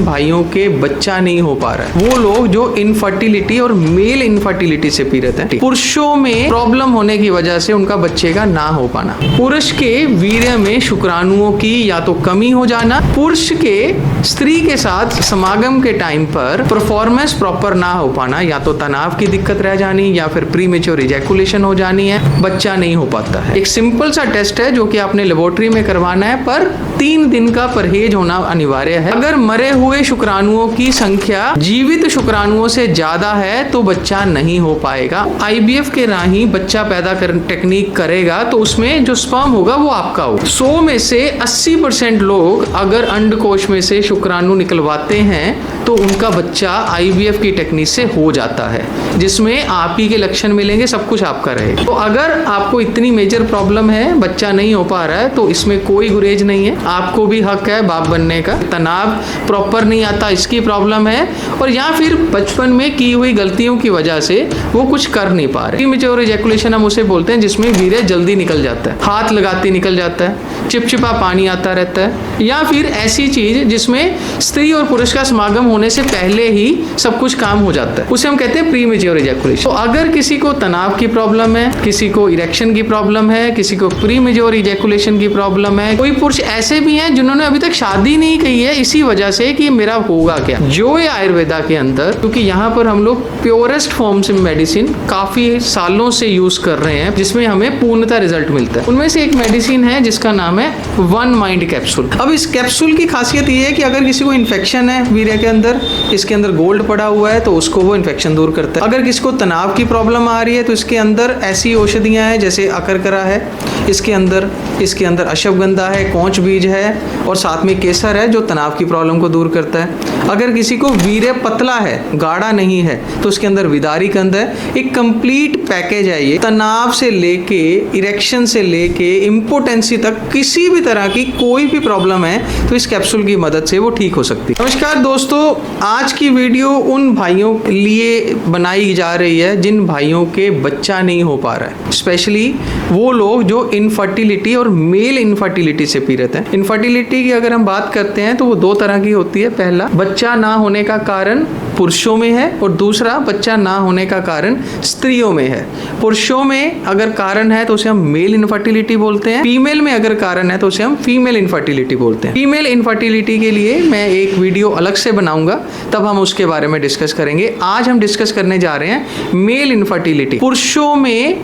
भाइयों के बच्चा नहीं हो पा रहा है वो लोग जो इनफर्टिलिटी और मेल इनफर्टिलिटी से पीड़ित हैं। पुरुषों में प्रॉब्लम होने की वजह से उनका बच्चे का ना हो पाना, पुरुष के वीर्य में शुक्राणुओं की या तो कमी हो जाना, पुरुष के स्त्री के साथ समागम के टाइम पर परफॉर्मेंस प्रॉपर ना हो पाना, या तो तनाव की दिक्कत रह जानी या फिर प्रीमेच्योर इजैकुलेशन हो जानी है, बच्चा नहीं हो पाता है। एक सिंपल सा टेस्ट है जो कि आपने लेबोरेटरी में करवाना है, पर 3 दिन का परहेज होना अनिवार्य है। अगर मरे हुए शुक्राणुओं की संख्या जीवित शुक्राणुओं से ज्यादा है तो बच्चा नहीं हो पाएगा। आईवीएफ के राही बच्चा पैदा कर टेक्निक करेगा तो उसमें जो स्पर्म होगा वो आपका होगा। 100 में से 80% लोग अगर अंडकोश में से शुक्राणु निकलवाते हैं तो उनका बच्चा आईवीएफ की टेक्निक से हो जाता है, जिसमें आप ही के लक्षण मिलेंगे, सब कुछ आपका रहेगा। तो अगर आपको इतनी मेजर प्रॉब्लम है, बच्चा नहीं हो पा रहा है, तो इसमें कोई गुरेज नहीं है, आपको भी हक है बाप बनने का। तनाव प्रॉपर नहीं आता इसकी प्रॉब्लम है, और या फिर बचपन में की हुई गलतियों की वजह से वो कुछ कर नहीं पा रहे। प्रीमेच्योर इजैकुलेशन हम उसे बोलते हैं जिसमें वीर्य जल्दी निकल जाता है, हाथ लगाते निकल जाता है, चिपचिपा पानी आता रहता है, या फिर ऐसी चीज जिसमें स्त्री और पुरुष का समागम होने से पहले ही सब कुछ काम हो जाता है, उसे हम कहते हैं प्रीमेच्योर इजैकुलेशन। तो अगर किसी को तनाव की प्रॉब्लम है, किसी को इरेक्शन की प्रॉब्लम है, किसी को प्रीमेच्योर इजैकुलेशन की प्रॉब्लम है, कोई पुरुष ऐसे भी हैं जिन्होंने अभी तक शादी नहीं की है इसी वजह से कि मेरा होगा क्या, जो ये आयुर्वेदा के अंदर, क्योंकि यहाँ पर हम लोग प्योरेस्ट फॉर्म्स में मेडिसिन काफी सालों से यूज कर रहे हैं जिसमें हमें पूर्णतः रिजल्ट मिलता है। उनमें से एक मेडिसिन है जिसका नाम है वन माइंड कैप्सूल। अब इस कैप्सूल की खासियत ये है कि अगर किसी को इन्फेक्शन है वीर्य के अंदर, इसके अंदर गोल्ड पड़ा हुआ है तो उसको वो इन्फेक्शन दूर करता है। अगर किसी को तनाव की प्रॉब्लम आ रही है तो इसके अंदर ऐसी औषधियां हैं जैसे अकरकरा है, इसके अंदर अश्वगंधा है, कौच बीज है, और साथ में केसर है जो तनाव की प्रॉब्लम को दूर करता है। अगर किसी को वीर्य पतला है, गाढ़ा नहीं है, तो उसके अंदर विदारी कंद है। एक कंप्लीट पैकेज है ये, तनाव से लेके इरेक्शन से लेके इम्पोटेंसी तक किसी भी तरह की कोई भी प्रॉब्लम है तो इस कैप्सूल की मदद से वो ठीक हो सकती है। नमस्कार दोस्तों, आज की वीडियो उन भाइयों के लिए बनाई जा रही है जिन भाइयों के बच्चा नहीं हो पा रहा है, स्पेशली वो लोग जो इनफर्टिलिटी और मेल इनफर्टिलिटी से पीड़ित हैं। इनफर्टिलिटी की अगर हम बात करते हैं तो वो 2 तरह की होती है। पहला, बच्चा ना होने का कारण पुरुषों में है, और दूसरा, बच्चा ना होने का कारण स्त्रियों में है। पुरुषों में अगर कारण है तो उसे हम मेल इनफर्टिलिटी बोलते हैं, फीमेल में अगर कारण है तो उसे हम फीमेल इनफर्टिलिटी बोलते हैं। फीमेल इनफर्टिलिटी के लिए मैं एक वीडियो अलग से बनाऊंगा, तब हम उसके बारे में डिस्कस करेंगे। आज हम डिस्कस करने जा रहे हैं मेल इनफर्टिलिटी, पुरुषों में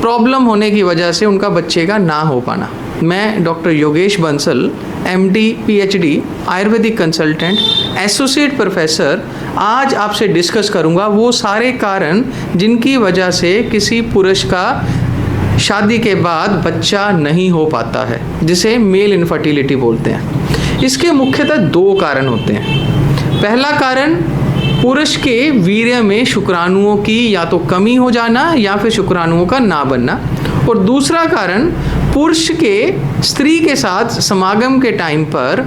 प्रॉब्लम होने की वजह से उनका बच्चे का ना हो पाना। मैं doctor Yogesh Bansal, MD PhD Ayurvedic consultant, associate professor, आज आपसे डिस्कस करूंगा वो सारे कारण जिनकी वजह से किसी पुरुष का शादी के बाद बच्चा नहीं हो पाता है, जिसे मेल इनफर्टिलिटी बोलते हैं। इसके मुख्यतः 2 कारण होते हैं। पहला कारण, पुरुष के वीर्य में शुक्राणुओं की या तो कमी हो जाना या फिर शुक्राणुओं का ना बनना, और दूसरा कारण, पुरुष के स्त्री के साथ समागम के टाइम पर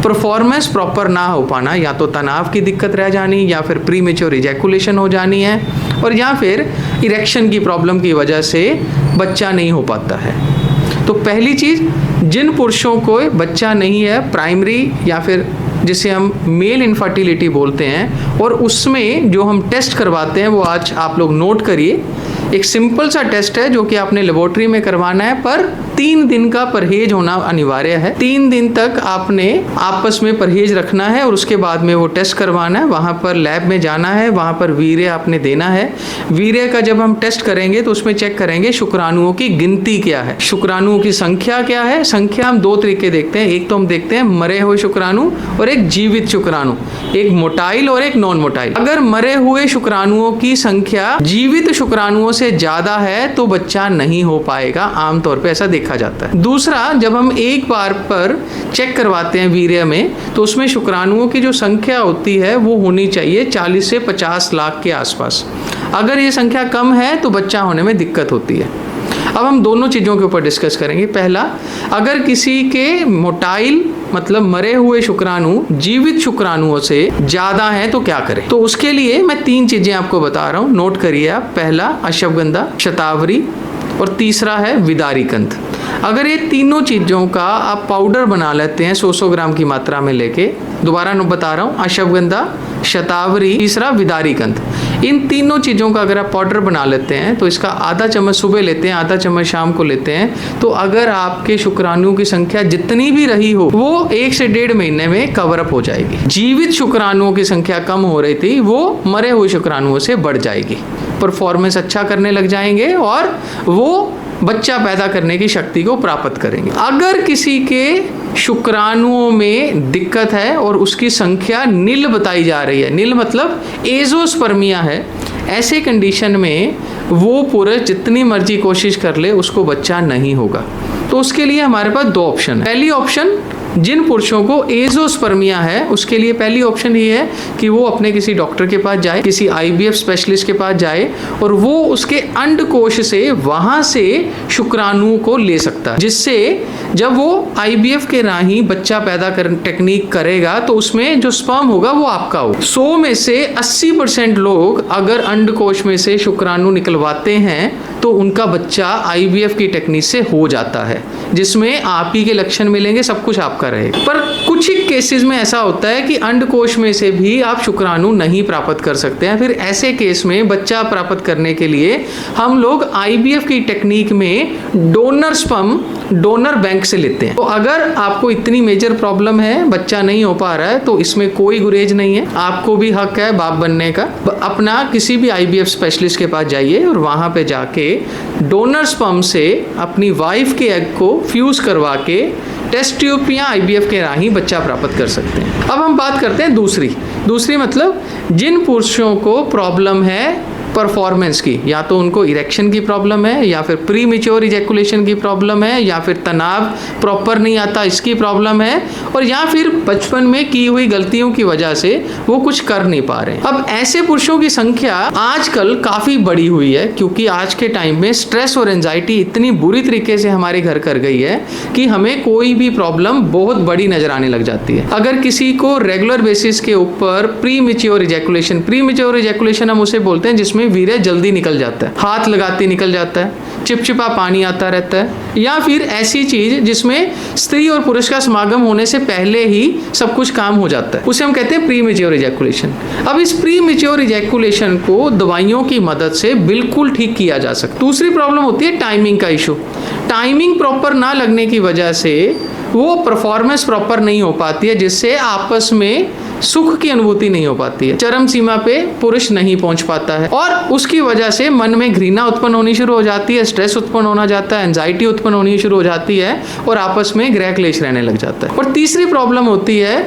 परफॉर्मेंस प्रॉपर ना हो पाना, या तो तनाव की दिक्कत रह जानी या फिर प्रीमेच्योर इजैकुलेशन हो जानी है, और या फिर इरेक्शन की प्रॉब्लम की वजह से बच्चा नहीं हो पाता है। तो पहली चीज़, जिन पुरुषों को बच्चा नहीं है, प्राइमरी या फिर जिसे हम मेल इनफर्टिलिटी बोलते हैं, और उसमें जो हम टेस्ट करवाते हैं वो आज आप लोग नोट करिए। एक सिंपल सा टेस्ट है जो कि आपने लेबोरेटरी में करवाना है, पर 3 दिन का परहेज होना अनिवार्य है। 3 दिन तक आपने आपस में परहेज रखना है और उसके बाद में वो टेस्ट करवाना है। वहाँ पर लैब में जाना है, वहाँ पर वीर्य आपने देना है। वीर्य का जब हम टेस्ट करेंगे तो उसमें चेक करेंगे शुक्राणुओं की गिनती क्या है, शुक्राणुओं की संख्या क्या है। संख्या हम 2 तरीके देखते हैं, एक तो हम देखते हैं मरे हुए शुक्राणु और एक जीवित शुक्राणु, एक मोटाइल और एक नॉन मोटाइल। अगर मरे हुए शुक्राणुओं की संख्या जीवित शुक्राणुओं से ज्यादा है तो बच्चा नहीं हो पाएगा, आमतौर पे ऐसा देखा जाता है। दूसरा, जब हम एक बार पर चेक करवाते हैं वीर्य में तो उसमें शुक्राणुओं की जो संख्या होती है वो होनी चाहिए 40 से 50 लाख के आसपास। अगर ये संख्या कम है तो बच्चा होने में दिक्कत होती है। अब हम दोनों चीज़ों के ऊपर डिस्कस करेंगे। पहला, अगर किसी के मोटाइल मतलब मरे हुए शुक्राणु जीवित शुक्राणुओं से ज़्यादा हैं तो क्या करें, तो उसके लिए मैं 3 चीज़ें आपको बता रहा हूँ, नोट करिए आप। पहला, अश्वगंधा, शतावरी, और तीसरा है विदारी कंद। अगर ये तीनों चीज़ों का आप पाउडर बना लेते हैं 100 ग्राम की मात्रा में लेके, दोबारा बता रहा हूँ, अश्वगंधा, शतावरी, तीसरा विदारीकंद, इन तीनों चीज़ों का अगर आप पाउडर बना लेते हैं तो इसका आधा चम्मच सुबह लेते हैं, आधा चम्मच शाम को लेते हैं, तो अगर आपके शुक्राणुओं की संख्या जितनी भी रही हो वो 1 से 1.5 महीने में कवर अप हो जाएगी। जीवित शुक्राणुओं की संख्या कम हो रही थी वो मरे हुए शुक्राणुओं से बढ़ जाएगी, परफॉर्मेंस अच्छा करने लग जाएंगे और वो बच्चा पैदा करने की शक्ति को प्राप्त करेंगे। अगर किसी के शुक्राणुओं में दिक्कत है और उसकी संख्या नील बताई जा रही है, नील मतलब एजोस्पर्मिया है, ऐसे कंडीशन में वो पुरुष जितनी मर्जी कोशिश कर ले उसको बच्चा नहीं होगा। तो उसके लिए हमारे पास 2 ऑप्शन है। पहली ऑप्शन, जिन पुरुषों को एजोस्पर्मिया है उसके लिए पहली ऑप्शन ये है कि वो अपने किसी डॉक्टर के पास जाए, किसी IVF स्पेशलिस्ट के पास जाए और वो उसके अंडकोश से वहां से शुक्राणु को ले सकता है, जिससे जब वो IVF के राही बच्चा पैदा कर टेक्निक करेगा तो उसमें जो स्पर्म होगा वो आपका होगा। 100 में से 80% लोग अगर अंडकोश में से शुक्राणु निकलवाते हैं तो उनका बच्चा IVF की टेक्निक से हो जाता है, जिसमें आप ही के लक्षण मिलेंगे, सब कुछ आपका रहेगा। पर कुछ ही केसेस में ऐसा होता है कि अंडकोश में से भी आप शुक्राणु नहीं प्राप्त कर सकते हैं। फिर ऐसे केस में बच्चा प्राप्त करने के लिए हम लोग IVF की टेक्निक में डोनर स्पर्म डोनर बैंक से लेते हैं। तो अगर आपको इतनी मेजर प्रॉब्लम है, बच्चा नहीं हो पा रहा है, तो इसमें कोई गुरेज नहीं है, आपको भी हक है बाप बनने का। अपना किसी भी IVF स्पेशलिस्ट के पास जाइए और वहां पे जाके डोनर स्पर्म से अपनी वाइफ के एग को फ्यूज करवा के टेस्ट ट्यूब या IVF के राही बच्चा प्राप्त कर सकते हैं। अब हम बात करते हैं दूसरी मतलब जिन पुरुषों को प्रॉब्लम है परफॉर्मेंस की, या तो उनको इरेक्शन की प्रॉब्लम है, या फिर प्री मैच्योर इजैकुलेशन की प्रॉब्लम है, या फिर तनाव प्रॉपर नहीं आता इसकी प्रॉब्लम है, और या फिर बचपन में की हुई गलतियों की वजह से वो कुछ कर नहीं पा रहे हैं। अब ऐसे पुरुषों की संख्या आजकल काफ़ी बढ़ी हुई है, क्योंकि आज के टाइम में स्ट्रेस और एंजाइटी इतनी बुरी तरीके से हमारे घर कर गई है कि हमें कोई भी प्रॉब्लम बहुत बड़ी नजर आने लग जाती है। अगर किसी को रेगुलर बेसिस के ऊपर प्री मैच्योर इजैकुलेशन हम उसे बोलते हैं जिसमें वीर्य जल्दी निकल जाता है, हाथ लगाते निकल जाता है, चिपचिपा पानी आता रहता है, या फिर ऐसी चीज जिसमें स्त्री और पुरुष का समागम होने से पहले ही सब कुछ काम हो जाता है, उसे हम कहते हैं प्री मैच्योर इजैकुलेशन। अब इस प्री मैच्योर इजैकुलेशन को दवाइयों की मदद से बिल्कुल ठीक किया जा सकता है। दूसरी प्रॉब्लम होती है टाइमिंग का इशू। टाइमिंग प्रॉपर ना लगने की वजह से वो परफॉर्मेंस प्रॉपर नहीं हो पाती है, जिससे आपस में सुख की अनुभूति नहीं हो पाती है, चरम सीमा पे पुरुष नहीं पहुंच पाता है, और उसकी वजह से मन में घृणा उत्पन्न होनी शुरू हो जाती है, स्ट्रेस उत्पन्न होना जाता है, एंजाइटी उत्पन्न होनी शुरू हो जाती है, और आपस में गृह क्लेश रहने लग जाता है। और तीसरी प्रॉब्लम होती है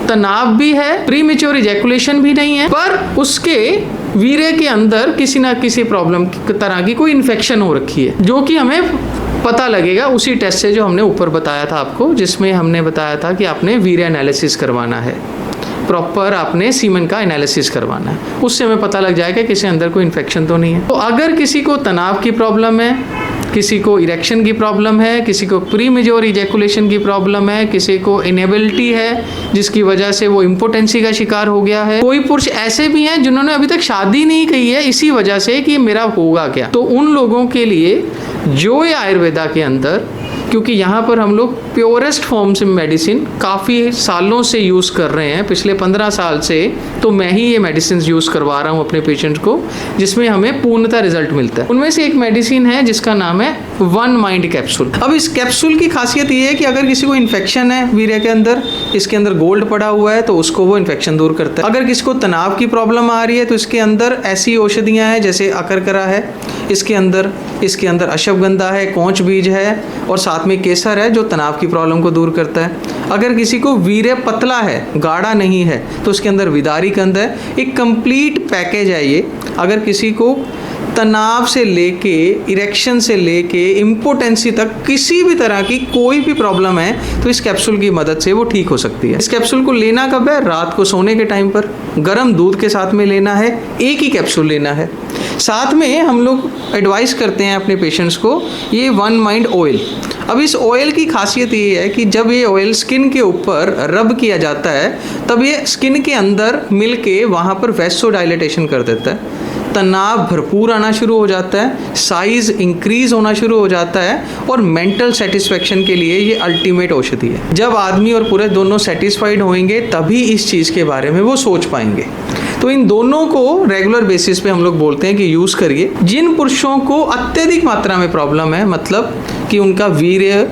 तनाव भी है, प्री मैच्योर इजैकुलेशन भी नहीं है, पर उसके वीर्य के अंदर किसी ना किसी प्रॉब्लम तरह की कोई इन्फेक्शन हो रखी है, जो कि हमें पता लगेगा उसी टेस्ट से जो हमने ऊपर बताया था आपको, जिसमें हमने बताया था कि आपने वीर्य एनालिसिस करवाना है, प्रॉपर आपने सीमन का एनालिसिस करवाना है, उससे हमें पता लग जाएगा किसी अंदर कोई इन्फेक्शन तो नहीं है। तो अगर किसी को तनाव की प्रॉब्लम है, किसी को इरेक्शन की प्रॉब्लम है, किसी को प्री मैच्योर इजैकुलेशन की प्रॉब्लम है, किसी को इनेबिलिटी है जिसकी वजह से वो इम्पोटेंसी का शिकार हो गया है, कोई पुरुष ऐसे भी हैं जिन्होंने अभी तक शादी नहीं की है इसी वजह से कि मेरा होगा क्या, तो उन लोगों के लिए जो ये आयुर्वेदा के अंदर, क्योंकि यहाँ पर हम लोग प्योरेस्ट फॉर्म से मेडिसिन काफ़ी सालों से यूज़ कर रहे हैं, पिछले 15 साल से तो मैं ही ये मेडिसिन यूज़ करवा रहा हूँ अपने पेशेंट को, जिसमें हमें पूर्णतः रिजल्ट मिलता है। उनमें से एक मेडिसिन है जिसका नाम है वन माइंड कैप्सूल। अब इस कैप्सूल की खासियत ये है कि अगर किसी को इन्फेक्शन है वीर्य के अंदर, इसके अंदर गोल्ड पड़ा हुआ है, तो उसको वो इन्फेक्शन दूर करता है। अगर किसी को तनाव की प्रॉब्लम आ रही है तो इसके अंदर ऐसी औषधियाँ हैं जैसे अकरकरा है, इसके अंदर अश्वगंधा है, कौच बीज है, और साथ में केसर है जो तनाव की प्रॉब्लम को दूर करता है। अगर किसी को वीर्य पतला है, गाढ़ा नहीं है, तो उसके अंदर विदारीकंद है। एक कंप्लीट पैकेज है ये। अगर किसी को तनाव से लेके इरेक्शन से लेके इम्पोटेंसी तक किसी भी तरह की कोई भी प्रॉब्लम है तो इस कैप्सूल की मदद से वो ठीक हो सकती है। इस कैप्सूल को लेना कब है? रात को सोने के टाइम पर गर्म दूध के साथ में लेना है, एक ही कैप्सूल लेना है। साथ में हम लोग एडवाइस करते हैं अपने पेशेंट्स को ये वन माइंड ऑयल। अब इस ऑयल की खासियत ये है कि जब ये ऑयल स्किन के ऊपर रब किया जाता है तब ये स्किन के अंदर मिल के वहाँ पर वैसोडाइलेटेशन कर देता है, तनाव भरपूर आना शुरू हो जाता है, साइज इंक्रीज होना शुरू हो जाता है और मेंटल सेटिस्फेक्शन के लिए ये अल्टीमेट औषधि है। जब आदमी और पुरुष दोनों सेटिस्फाइड होंगे तभी इस चीज़ के बारे में वो सोच पाएंगे। तो इन दोनों को रेगुलर बेसिस पे हम लोग बोलते हैं कि यूज़ करिए। जिन पुरुषों को अत्यधिक मात्रा में प्रॉब्लम है, मतलब कि उनका वीर्य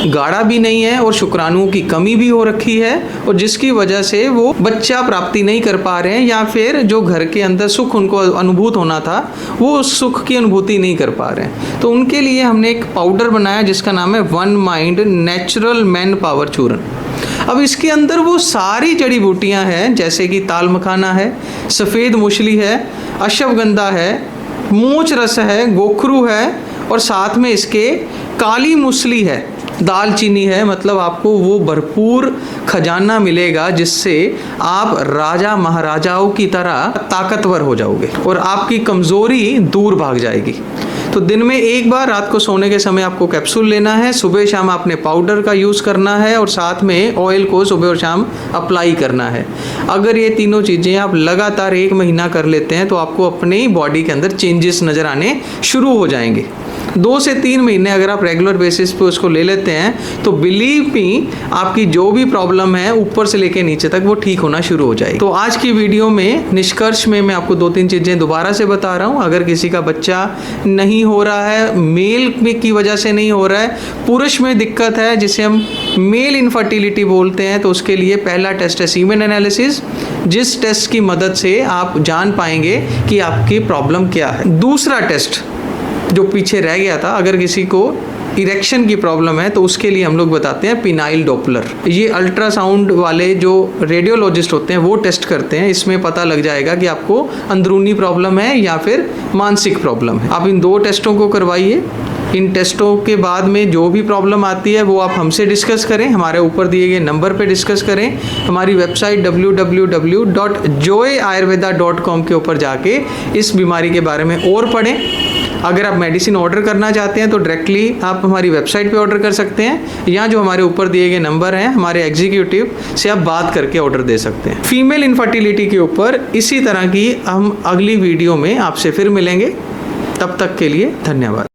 गाढ़ा भी नहीं है और शुक्राणुओं की कमी भी हो रखी है और जिसकी वजह से वो बच्चा प्राप्ति नहीं कर पा रहे हैं या फिर जो घर के अंदर सुख उनको अनुभूत होना था वो उस सुख की अनुभूति नहीं कर पा रहे हैं, तो उनके लिए हमने एक पाउडर बनाया जिसका नाम है one mind natural man power चूर्ण। अब इसके अंदर वो सारी जड़ी बूटियां हैं, जैसे कि ताल मखाना है, सफ़ेद मूसली है, अश्वगंधा है, मूंछ रस है, गोखरू है और साथ में इसके काली मूसली है, दालचीनी है। मतलब आपको वो भरपूर खजाना मिलेगा जिससे आप राजा महाराजाओं की तरह ताकतवर हो जाओगे और आपकी कमज़ोरी दूर भाग जाएगी। तो दिन में एक बार रात को सोने के समय आपको कैप्सूल लेना है, सुबह शाम आपने पाउडर का यूज़ करना है और साथ में ऑयल को सुबह और शाम अप्लाई करना है। अगर ये तीनों चीज़ें आप लगातार 1 महीना कर लेते हैं तो आपको अपनी बॉडी के अंदर चेंजेस नज़र आने शुरू हो जाएंगे। 2 से 3 महीने अगर आप रेगुलर बेसिस पे उसको ले लेते हैं तो बिलीव मी आपकी जो भी प्रॉब्लम है ऊपर से लेके नीचे तक वो ठीक होना शुरू हो जाएगी। तो आज की वीडियो में निष्कर्ष में मैं आपको 2-3 चीज़ें दोबारा से बता रहा हूँ। अगर किसी का बच्चा नहीं हो रहा है, मेल में की वजह से नहीं हो रहा है, पुरुष में दिक्कत है जिसे हम मेल इनफर्टिलिटी बोलते हैं, तो उसके लिए पहला टेस्ट है सीमेन एनालिसिस, जिस टेस्ट की मदद से आप जान पाएंगे कि आपकी प्रॉब्लम क्या है। दूसरा टेस्ट जो पीछे रह गया था, अगर किसी को इरेक्शन की प्रॉब्लम है तो उसके लिए हम लोग बताते हैं पिनाइल डॉपलर। ये अल्ट्रासाउंड वाले जो रेडियोलॉजिस्ट होते हैं वो टेस्ट करते हैं। इसमें पता लग जाएगा कि आपको अंदरूनी प्रॉब्लम है या फिर मानसिक प्रॉब्लम है। आप इन 2 टेस्टों को करवाइए। इन टेस्टों के बाद में जो भी प्रॉब्लम आती है वो आप हमसे डिस्कस करें, हमारे ऊपर दिए गए नंबर पे डिस्कस करें। हमारी वेबसाइट www.joyayurveda.com के ऊपर जाके इस बीमारी के बारे में और पढ़ें। अगर आप मेडिसिन ऑर्डर करना चाहते हैं तो डायरेक्टली आप हमारी वेबसाइट पे ऑर्डर कर सकते हैं या जो हमारे ऊपर दिए गए नंबर हैं हमारे एग्जीक्यूटिव से आप बात करके ऑर्डर दे सकते हैं। फीमेल इनफर्टिलिटी के ऊपर इसी तरह की हम अगली वीडियो में आपसे फिर मिलेंगे। तब तक के लिए धन्यवाद।